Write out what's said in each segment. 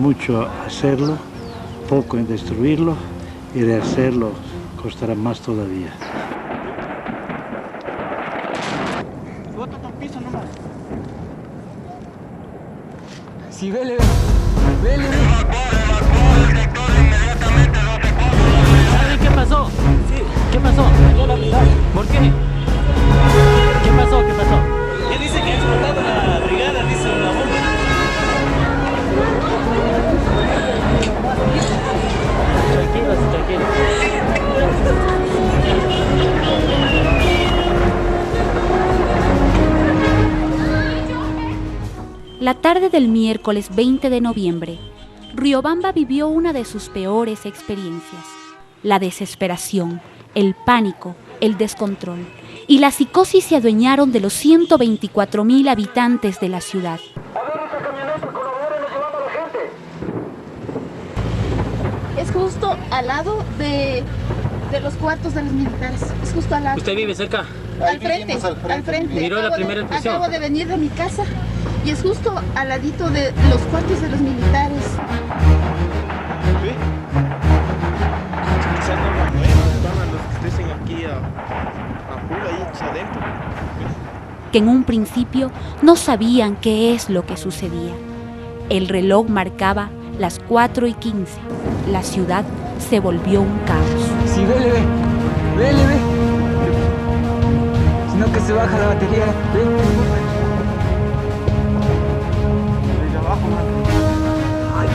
mucho hacerlo, poco en destruirlo, y rehacerlo costará más todavía. Sí, vele, vele. ¿Saben qué pasó? Sí. ¿Qué pasó? ¿Por qué? ¿Qué pasó? ¿Qué pasó? Él dice que ha explotado la brigada, dice una bomba. Tranquilos, tranquilos. La tarde del miércoles 20 de noviembre, Riobamba vivió una de sus peores experiencias. La desesperación, el pánico, el descontrol y la psicosis se adueñaron de los 124.000 habitantes de la ciudad. Es justo al lado de los cuartos de los militares. Es justo al lado. ¿Usted vive cerca? Al frente. ¿Miró la primera impresión? Acabo de venir de mi casa y es justo al ladito de los cuartos de los militares. ¿Sí? Quizás no van a los que estén aquí a full ahí adentro. Que en un principio no sabían qué es lo que sucedía. El reloj marcaba las 4:15. La ciudad se volvió un caos. Sí, vele, ve. Sino que se baja la batería, ve. Ahí abajo, Ay.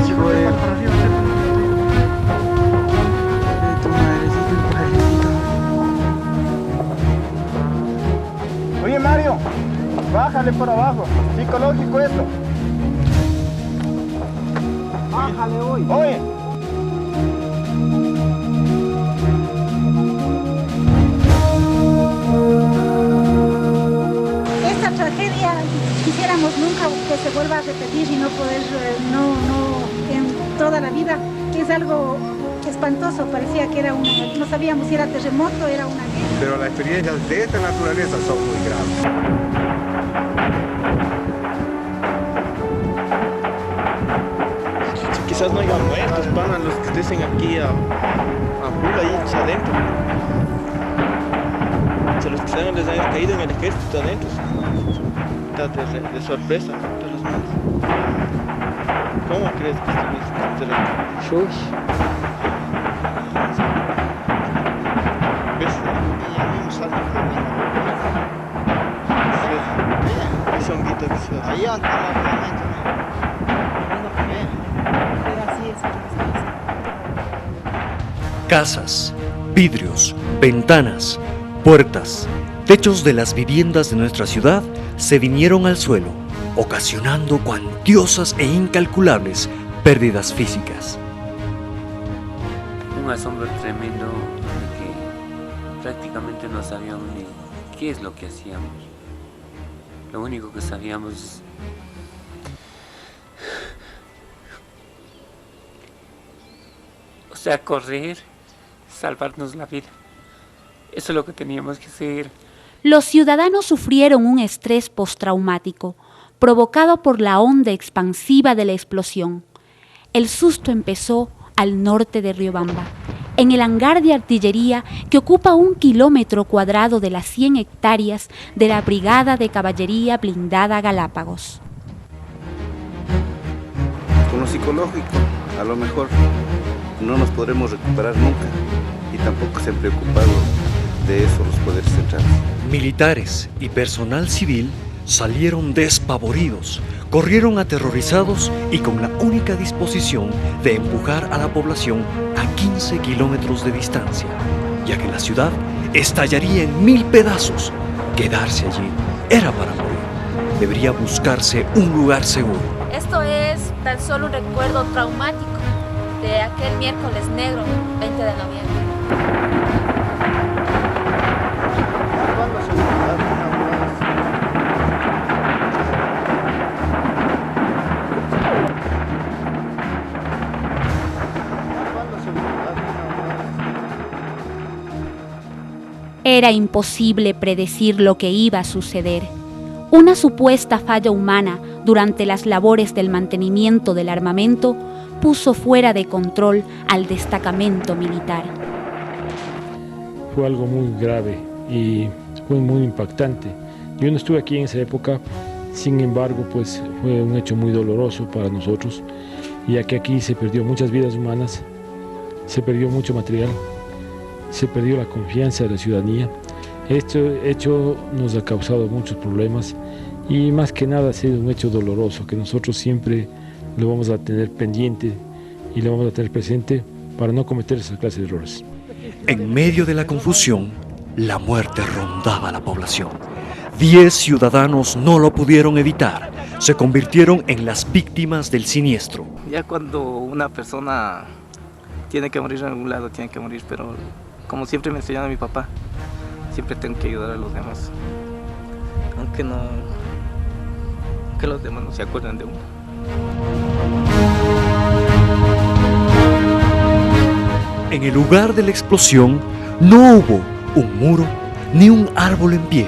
Chico, para arriba. Tu madrecita, un pajarito. Oye, Mario, bájale por abajo. Psicológico esto. Bájale hoy. Oye. Esta tragedia quisiéramos nunca que se vuelva a repetir y no poder, en toda la vida, que es algo espantoso. Parecía que era no sabíamos si era terremoto, era una guerra. Pero las experiencias de esta naturaleza son muy graves. Quizás no hayan muertos, pana, los que estén aquí a full ahí adentro. O sea, los que les hayan caído en el ejército adentro. Está de sorpresa todas las manos. ¿Cómo crees que estuviste? Shush. ¿Ves? Ya vimos algo. Ese honguito que se hace. Ahí anda rápidamente. Casas, vidrios, ventanas, puertas, techos de las viviendas de nuestra ciudad se vinieron al suelo, ocasionando cuantiosas e incalculables pérdidas físicas. Un asombro tremendo de que prácticamente no sabíamos ni qué es lo que hacíamos. Lo único que sabíamos correr, salvarnos la vida. Eso es lo que teníamos que hacer. Los ciudadanos sufrieron un estrés postraumático provocado por la onda expansiva de la explosión. El susto empezó al norte de Riobamba, en el hangar de artillería que ocupa 1 kilómetro cuadrado de las 100 hectáreas de la Brigada de Caballería Blindada Galápagos. Con lo psicológico, a lo mejor no nos podremos recuperar nunca y tampoco se han preocupado de eso los poderes centrales. Militares y personal civil salieron despavoridos, corrieron aterrorizados y con la única disposición de empujar a la población a 15 kilómetros de distancia, ya que la ciudad estallaría en 1000 pedazos. Quedarse allí era para morir. Debería buscarse un lugar seguro. Esto es tan solo un recuerdo traumático de aquel miércoles negro, 20 de noviembre. Era imposible predecir lo que iba a suceder. Una supuesta falla humana durante las labores del mantenimiento del armamento, puso fuera de control al destacamento militar. Fue algo muy grave y fue muy impactante. Yo no estuve aquí en esa época, sin embargo, pues fue un hecho muy doloroso para nosotros, ya que aquí se perdió muchas vidas humanas, se perdió mucho material, se perdió la confianza de la ciudadanía. Este hecho nos ha causado muchos problemas y más que nada ha sido un hecho doloroso que nosotros siempre lo vamos a tener pendiente y lo vamos a tener presente para no cometer esa clase de errores. En medio de la confusión, la muerte rondaba la población. 10 ciudadanos no lo pudieron evitar. Se convirtieron en las víctimas del siniestro. Ya cuando una persona tiene que morir en algún lado, tiene que morir, pero como siempre me enseñó mi papá, siempre tengo que ayudar a los demás, aunque los demás no se acuerdan de uno. En el lugar de la explosión no hubo un muro ni un árbol en pie,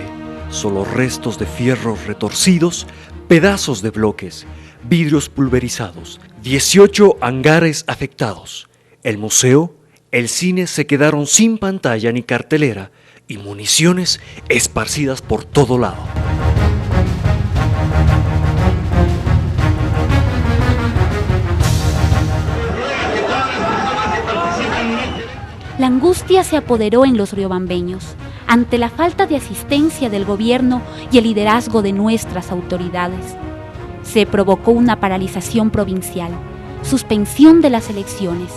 solo restos de fierros retorcidos, pedazos de bloques, vidrios pulverizados, 18 hangares afectados. El museo, el cine se quedaron sin pantalla ni cartelera y municiones esparcidas por todo lado. La angustia se apoderó en los riobambeños ante la falta de asistencia del gobierno y el liderazgo de nuestras autoridades. Se provocó una paralización provincial, suspensión de las elecciones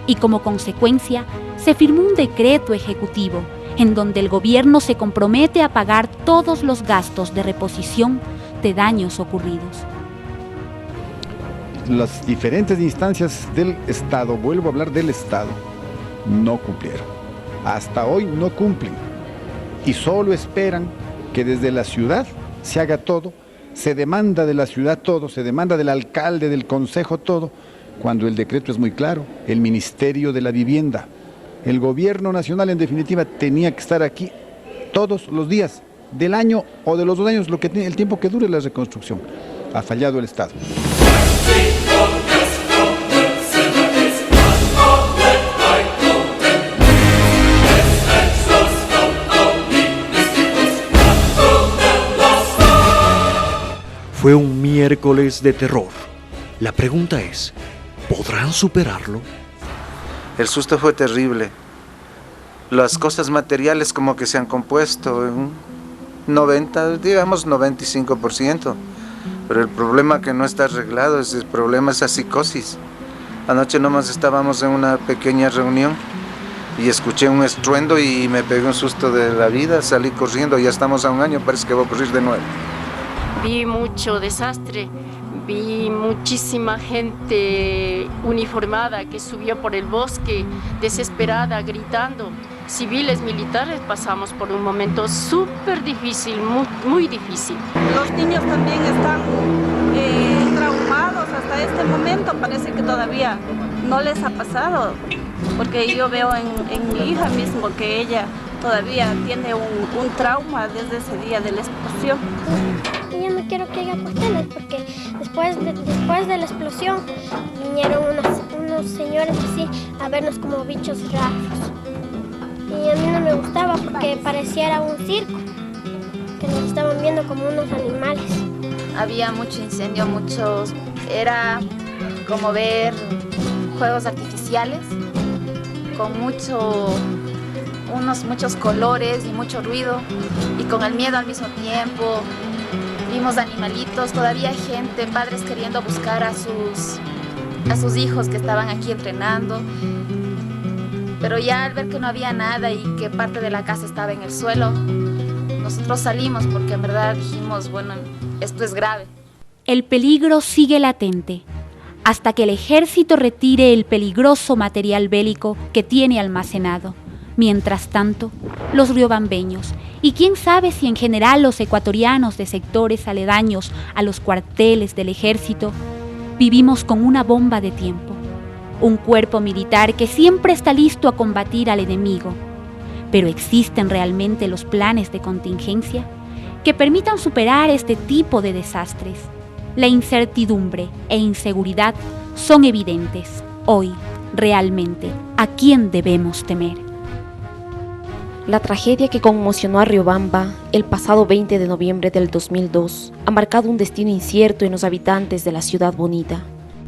y como consecuencia se firmó un decreto ejecutivo en donde el gobierno se compromete a pagar todos los gastos de reposición de daños ocurridos. Las diferentes instancias del Estado, vuelvo a hablar del Estado, no cumplieron. Hasta hoy no cumplen y solo esperan que desde la ciudad se haga todo, se demanda de la ciudad todo, se demanda del alcalde, del consejo todo, cuando el decreto es muy claro, el Ministerio de la Vivienda, el gobierno nacional en definitiva tenía que estar aquí todos los días del año o de los 2 años, el tiempo que dure la reconstrucción. Ha fallado el Estado. Fue un miércoles de terror. La pregunta es, ¿podrán superarlo? El susto fue terrible. Las cosas materiales como que se han compuesto en 95%. Pero el problema que no está arreglado es el problema, esa psicosis. Anoche nomás estábamos en una pequeña reunión y escuché un estruendo y me pegué un susto de la vida, salí corriendo, ya estamos a 1 año, parece que va a ocurrir de nuevo. Vi mucho desastre, vi muchísima gente uniformada que subió por el bosque, desesperada, gritando. Civiles, militares, pasamos por un momento súper difícil, muy difícil. Los niños también están traumados hasta este momento, parece que todavía no les ha pasado, porque yo veo en mi hija mismo que ella todavía tiene un trauma desde ese día de la explosión. Yo no quiero que haya cuarteles porque después de la explosión vinieron unos señores así a vernos como bichos raros. Y a mí no me gustaba porque pareciera un circo, que nos estaban viendo como unos animales. Había mucho incendio, era como ver juegos artificiales con muchos colores y mucho ruido y con el miedo al mismo tiempo. Vimos animalitos, todavía hay gente, padres queriendo buscar a sus hijos que estaban aquí entrenando. Pero ya al ver que no había nada y que parte de la casa estaba en el suelo, nosotros salimos porque en verdad dijimos, bueno, esto es grave. El peligro sigue latente hasta que el ejército retire el peligroso material bélico que tiene almacenado. Mientras tanto, los riobambeños, y quién sabe si en general los ecuatorianos de sectores aledaños a los cuarteles del ejército, vivimos con una bomba de tiempo. Un cuerpo militar que siempre está listo a combatir al enemigo. Pero ¿existen realmente los planes de contingencia que permitan superar este tipo de desastres? La incertidumbre e inseguridad son evidentes. Hoy, realmente, ¿a quién debemos temer? La tragedia que conmocionó a Riobamba el pasado 20 de noviembre del 2002 ha marcado un destino incierto en los habitantes de la ciudad bonita.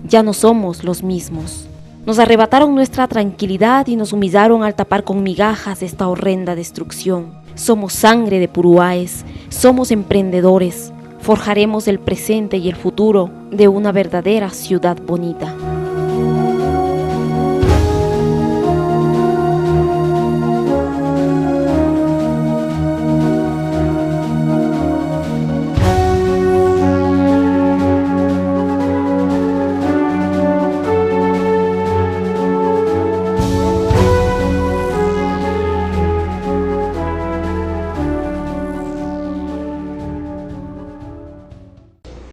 Ya no somos los mismos. Nos arrebataron nuestra tranquilidad y nos humillaron al tapar con migajas esta horrenda destrucción. Somos sangre de puruáes, somos emprendedores. Forjaremos el presente y el futuro de una verdadera ciudad bonita.